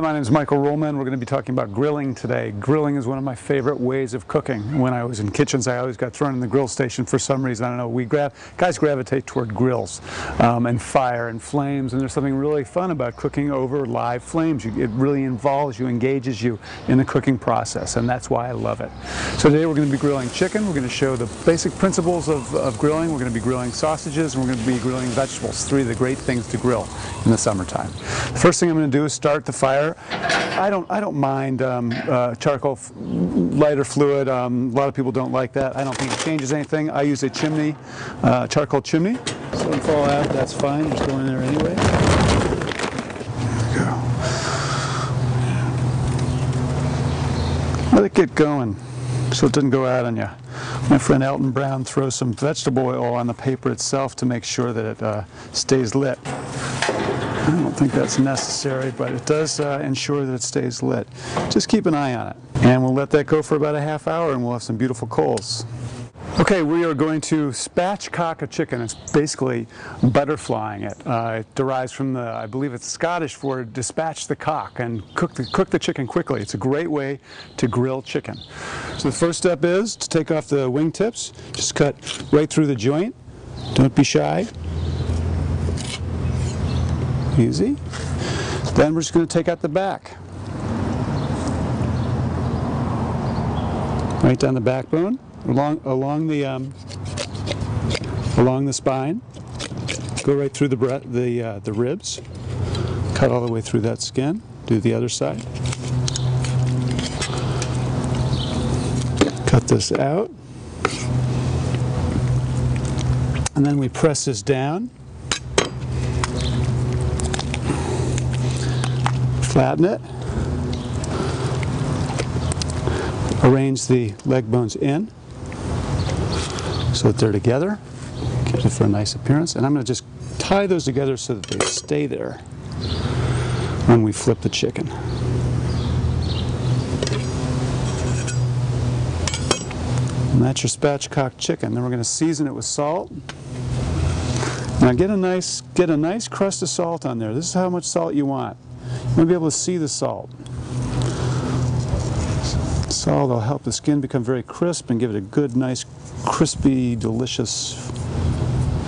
Hi, my name is Michael Ruhlman. We're going to be talking about grilling today. Grilling is one of my favorite ways of cooking. When I was in kitchens, I always got thrown in the grill station for some reason. I don't know, guys gravitate toward grills and fire and flames, and there's something really fun about cooking over live flames. It really involves you, engages you in the cooking process, and that's why I love it. So today we're going to be grilling chicken. We're going to show the basic principles of grilling. We're going to be grilling sausages, and we're going to be grilling vegetables, three of the great things to grill in the summertime. The first thing I'm going to do is start the fire. I don't mind charcoal lighter fluid. A lot of people don't like that. I don't think it changes anything. I use a chimney, charcoal chimney. So it'll fall out, that's fine. Just go in there anyway. There we go. Let it get going so it doesn't go out on you. My friend Elton Brown throws some vegetable oil on the paper itself to make sure that it stays lit. I don't think that's necessary, but it does ensure that it stays lit. Just keep an eye on it. And we'll let that go for about a half hour and we'll have some beautiful coals. Okay, we are going to spatchcock a chicken. It's basically butterflying it. It derives from the, I believe it's Scottish for dispatch the cock and cook the chicken quickly. It's a great way to grill chicken. So the first step is to take off the wing tips. Just cut right through the joint. Don't be shy. Easy. Then we're just going to take out the back. Right down the backbone, along the spine. Go right through the ribs. Cut all the way through that skin. Do the other side. Cut this out. And then we press this down. Flatten it, arrange the leg bones in so that they're together, gives it for a nice appearance, and I'm going to just tie those together so that they stay there when we flip the chicken. And that's your spatchcock chicken. Then we're going to season it with salt. Now get a nice crust of salt on there. This is how much salt you want. You want to be able to see the salt. Salt will help the skin become very crisp and give it a good, nice, crispy, delicious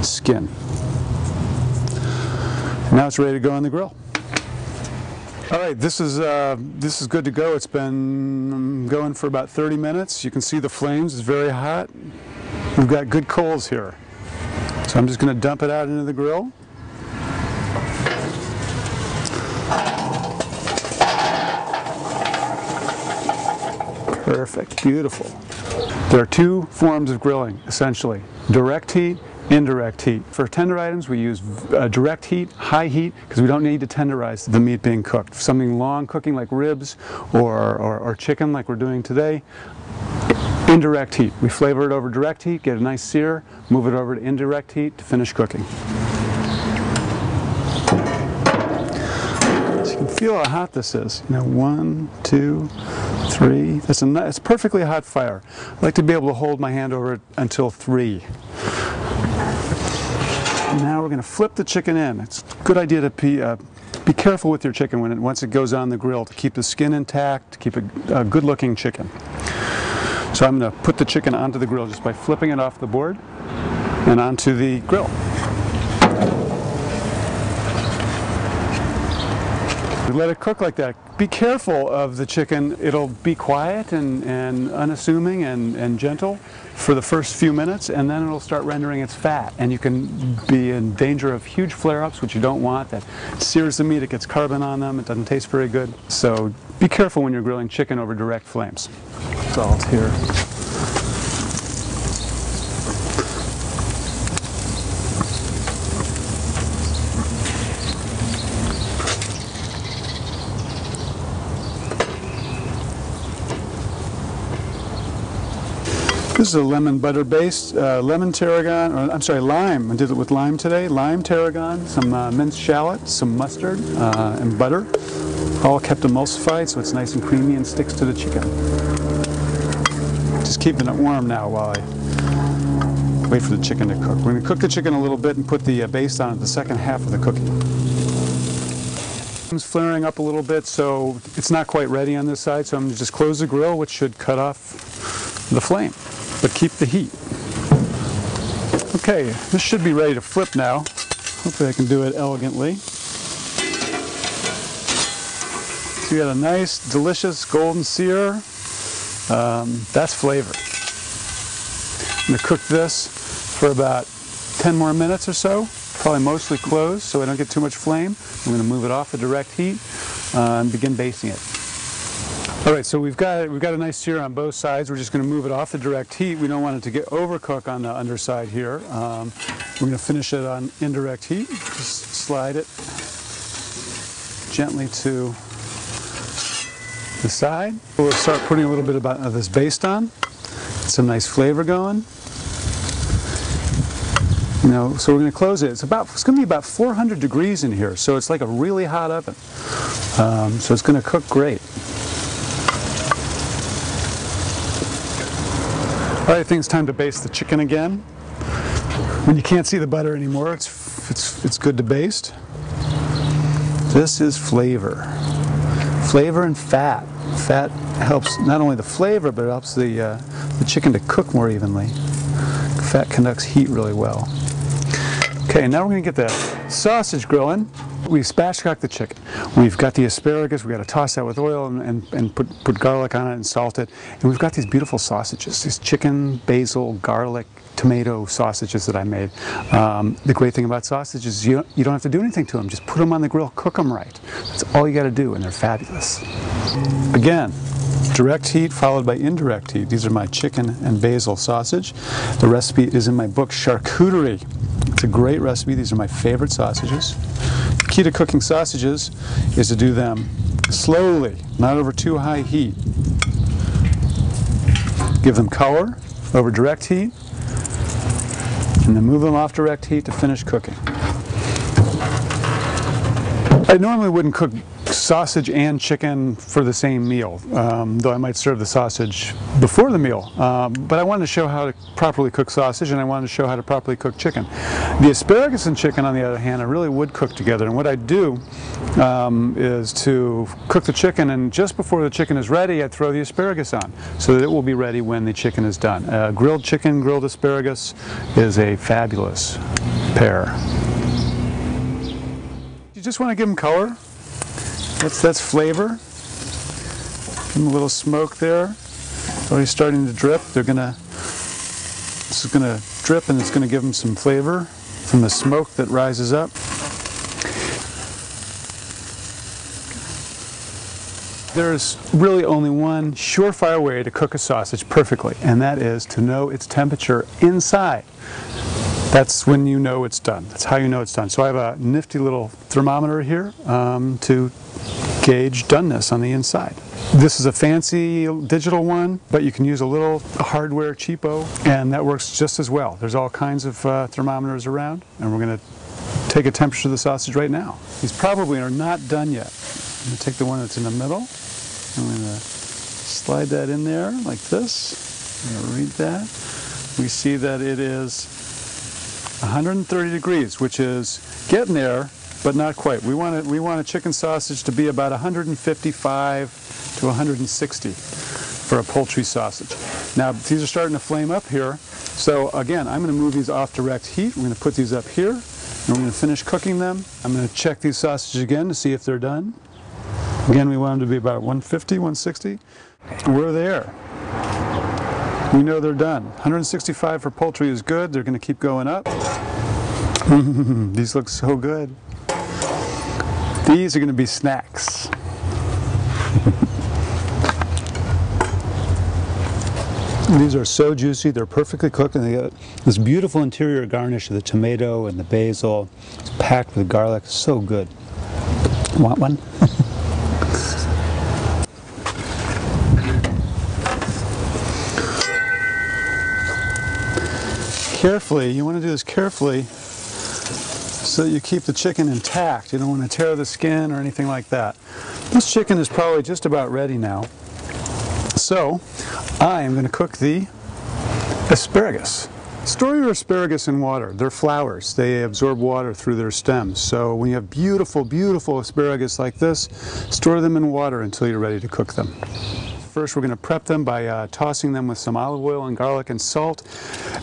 skin. Now it's ready to go on the grill. All right, this is good to go. It's been going for about 30 minutes. You can see the flames. It's very hot. We've got good coals here. So I'm just going to dump it out into the grill. Perfect, beautiful. There are two forms of grilling, essentially. Direct heat, indirect heat. For tender items, we use direct heat, high heat, because we don't need to tenderize the meat being cooked. For something long cooking like ribs or chicken like we're doing today, indirect heat. We flavor it over direct heat, get a nice sear, move it over to indirect heat to finish cooking. So you can feel how hot this is. You know, 1, 2, 3. It's perfectly hot fire. I like to be able to hold my hand over it until 3. Now we're going to flip the chicken in. It's a good idea to be careful with your chicken once it goes on the grill to keep the skin intact, to keep a good-looking chicken. So I'm going to put the chicken onto the grill just by flipping it off the board and onto the grill. Let it cook like that. Be careful of the chicken. It'll be quiet and unassuming and gentle for the first few minutes, and then it'll start rendering its fat, and you can be in danger of huge flare-ups, which you don't want. That sears the meat, it gets carbon on them, it doesn't taste very good. So be careful when you're grilling chicken over direct flames. Salt here. This is a lemon butter based, lemon tarragon, or I'm sorry, lime. I did it with lime today. Lime, tarragon, some minced shallot, some mustard, and butter. All kept emulsified so it's nice and creamy and sticks to the chicken. Just keeping it warm now while I wait for the chicken to cook. We're going to cook the chicken a little bit and put the base on at the second half of the cooking. It's flaring up a little bit, so it's not quite ready on this side, so I'm going to just close the grill, which should cut off the flame, but keep the heat. Okay, this should be ready to flip now. Hopefully I can do it elegantly. So you got a nice, delicious golden sear. That's flavor. I'm going to cook this for about 10 more minutes or so, probably mostly closed so I don't get too much flame. I'm going to move it off the direct heat and begin basting it. All right, so we've got a nice sear on both sides. We're just going to move it off the direct heat. We don't want it to get overcooked on the underside here. We're going to finish it on indirect heat. Just slide it gently to the side. We'll start putting a little bit of this baste on. Get some nice flavor going. You know, so we're going to close it. It's going to be about 400 degrees in here, so it's like a really hot oven. So it's going to cook great. All right, I think it's time to baste the chicken again. When you can't see the butter anymore, it's good to baste. This is flavor. Flavor and fat. Fat helps not only the flavor, but it helps the chicken to cook more evenly. Fat conducts heat really well. Okay, now we're going to get the sausage grilling. We've spatchcocked the chicken. We've got the asparagus. We've got to toss that with oil and put garlic on it and salt it. And we've got these beautiful sausages, these chicken, basil, garlic, tomato sausages that I made. The great thing about sausages is you don't have to do anything to them. Just put them on the grill, cook them right. That's all you got to do, and they're fabulous. Again, direct heat followed by indirect heat. These are my chicken and basil sausage. The recipe is in my book, Charcuterie. It's a great recipe. These are my favorite sausages. The key to cooking sausages is to do them slowly, not over too high heat. Give them color over direct heat, and then move them off direct heat to finish cooking. I normally wouldn't cook sausage and chicken for the same meal, though I might serve the sausage before the meal. But I wanted to show how to properly cook sausage, and I wanted to show how to properly cook chicken. The asparagus and chicken, on the other hand, I really would cook together. And what I do is to cook the chicken, and just before the chicken is ready, I throw the asparagus on, so that it will be ready when the chicken is done. Grilled chicken, grilled asparagus is a fabulous pair. You just want to give them color. That's flavor. Give them a little smoke there. It's already starting to drip. This is gonna drip, and it's gonna give them some flavor from the smoke that rises up. There's really only one surefire way to cook a sausage perfectly, and that is to know its temperature inside. That's when you know it's done. That's how you know it's done. So I have a nifty little thermometer here to gauge doneness on the inside. This is a fancy digital one, but you can use a little hardware cheapo, and that works just as well. There's all kinds of thermometers around, and we're going to take a temperature of the sausage right now. These probably are not done yet. I'm going to take the one that's in the middle. I'm going to slide that in there like this. I'm going to read that. We see that it is 130 degrees, which is getting there, but not quite. We want a chicken sausage to be about 155 to 160 for a poultry sausage. Now, these are starting to flame up here, so again, I'm going to move these off direct heat. We're going to put these up here, and we're going to finish cooking them. I'm going to check these sausages again to see if they're done. Again, we want them to be about 150, 160. We're there. We know they're done. 165 for poultry is good. They're going to keep going up. These look so good. These are going to be snacks. These are so juicy. They're perfectly cooked, and they got this beautiful interior garnish of the tomato and the basil. It's packed with garlic. So good. Want one? Carefully, you want to do this carefully so that you keep the chicken intact. You don't want to tear the skin or anything like that. This chicken is probably just about ready now. So, I am going to cook the asparagus. Store your asparagus in water. They're flowers. They absorb water through their stems. So when you have beautiful, beautiful asparagus like this, store them in water until you're ready to cook them. First, we're going to prep them by tossing them with some olive oil and garlic and salt.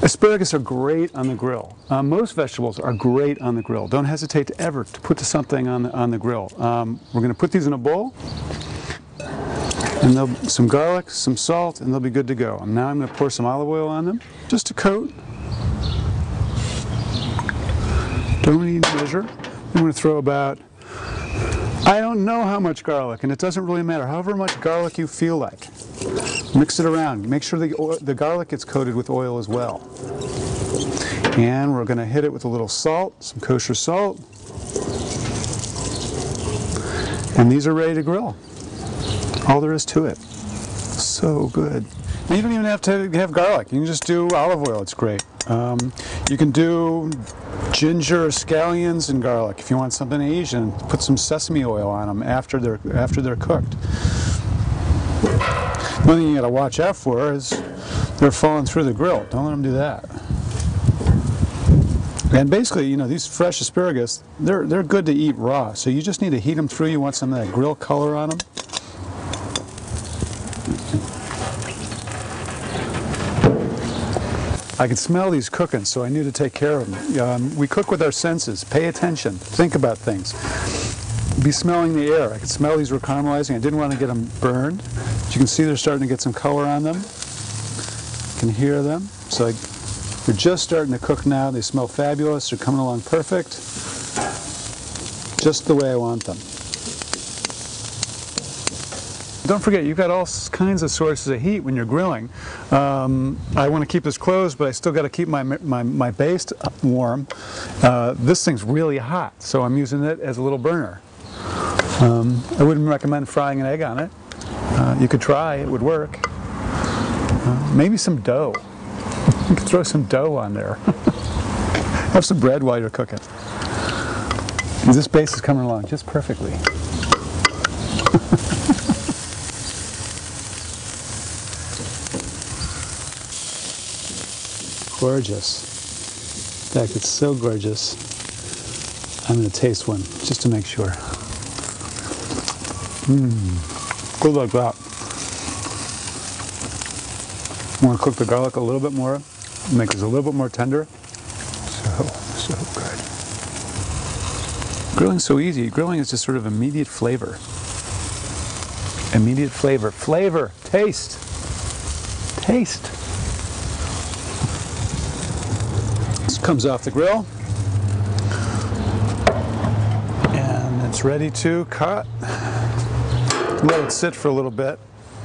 Asparagus are great on the grill. Most vegetables are great on the grill. Don't hesitate ever to put something on the grill. We're going to put these in a bowl, and some garlic, some salt, and they'll be good to go. And now I'm going to pour some olive oil on them, just a coat. Don't need to measure. I'm going to throw about, I don't know how much garlic, and it doesn't really matter. However much garlic you feel like. Mix it around. Make sure the garlic gets coated with oil as well. And we're going to hit it with a little salt, some kosher salt. And these are ready to grill. All there is to it. So good. And you don't even have to have garlic. You can just do olive oil. It's great. You can do ginger, scallions, and garlic. If you want something Asian, put some sesame oil on them after they're cooked. One thing you got to watch out for is they're falling through the grill. Don't let them do that. And basically, you know, these fresh asparagus, they're good to eat raw. So you just need to heat them through. You want some of that grill color on them. I could smell these cooking, so I knew to take care of them. We cook with our senses. Pay attention. Think about things. Be smelling the air. I could smell these were caramelizing. I didn't want to get them burned. But you can see they're starting to get some color on them. You can hear them. So they're just starting to cook now. They smell fabulous. They're coming along perfect. Just the way I want them. Don't forget, you've got all kinds of sources of heat when you're grilling. I want to keep this closed, but I still got to keep my base warm. This thing's really hot, so I'm using it as a little burner. I wouldn't recommend frying an egg on it. You could try, it would work. Maybe some dough. You could throw some dough on there. Have some bread while you're cooking. And this base is coming along just perfectly. Gorgeous. In fact, it's so gorgeous. I'm going to taste one just to make sure. Good like that. I want to cook the garlic a little bit more, make this a little bit more tender. So good. Grilling's so easy. Grilling is just sort of immediate flavor. Immediate flavor. Flavor. Taste. Taste. This comes off the grill. And it's ready to cut. Let it sit for a little bit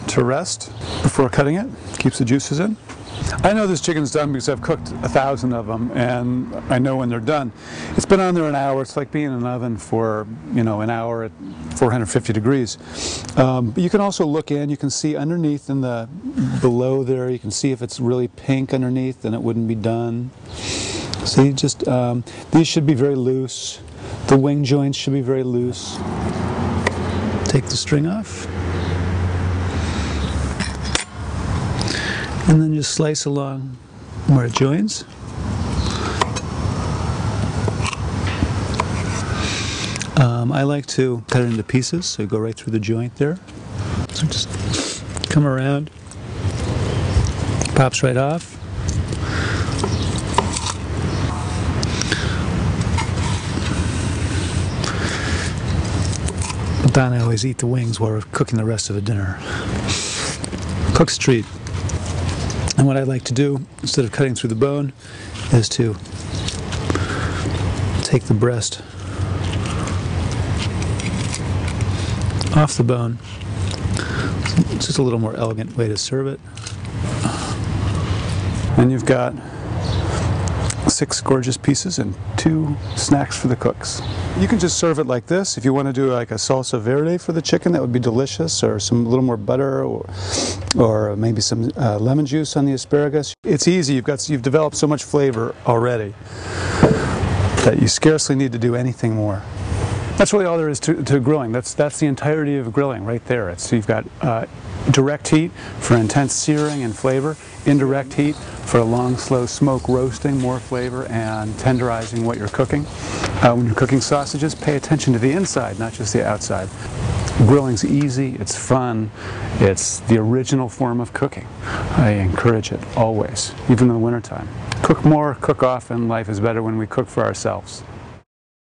to rest before cutting it. Keeps the juices in. I know this chicken's done because I've cooked 1,000 of them, and I know when they're done. It's been on there an hour. It's like being in an oven for, an hour at 450 degrees. But you can also look in. You can see underneath in the below there. You can see if it's really pink underneath, then it wouldn't be done. See, just these should be very loose. The wing joints should be very loose. Take the string off. And then just slice along where it joins. I like to cut it into pieces, so you go right through the joint there. So just come around, pops right off. Don and I always eat the wings while we're cooking the rest of the dinner. Cook's treat. And what I like to do, instead of cutting through the bone, is to take the breast off the bone. It's just a little more elegant way to serve it. And you've got 6 gorgeous pieces and 2 snacks for the cooks. You can just serve it like this. If you want to do like a salsa verde for the chicken, that would be delicious, or a little more butter, or maybe some lemon juice on the asparagus. It's easy. You've developed so much flavor already that you scarcely need to do anything more. That's really all there is to grilling. That's the entirety of grilling right there. You've got Direct heat for intense searing and flavor. Indirect heat for a long, slow smoke roasting, more flavor and tenderizing what you're cooking. When you're cooking sausages, pay attention to the inside, not just the outside. Grilling's easy, it's fun, it's the original form of cooking. I encourage it always, even in the wintertime. Cook more, cook often, life is better when we cook for ourselves.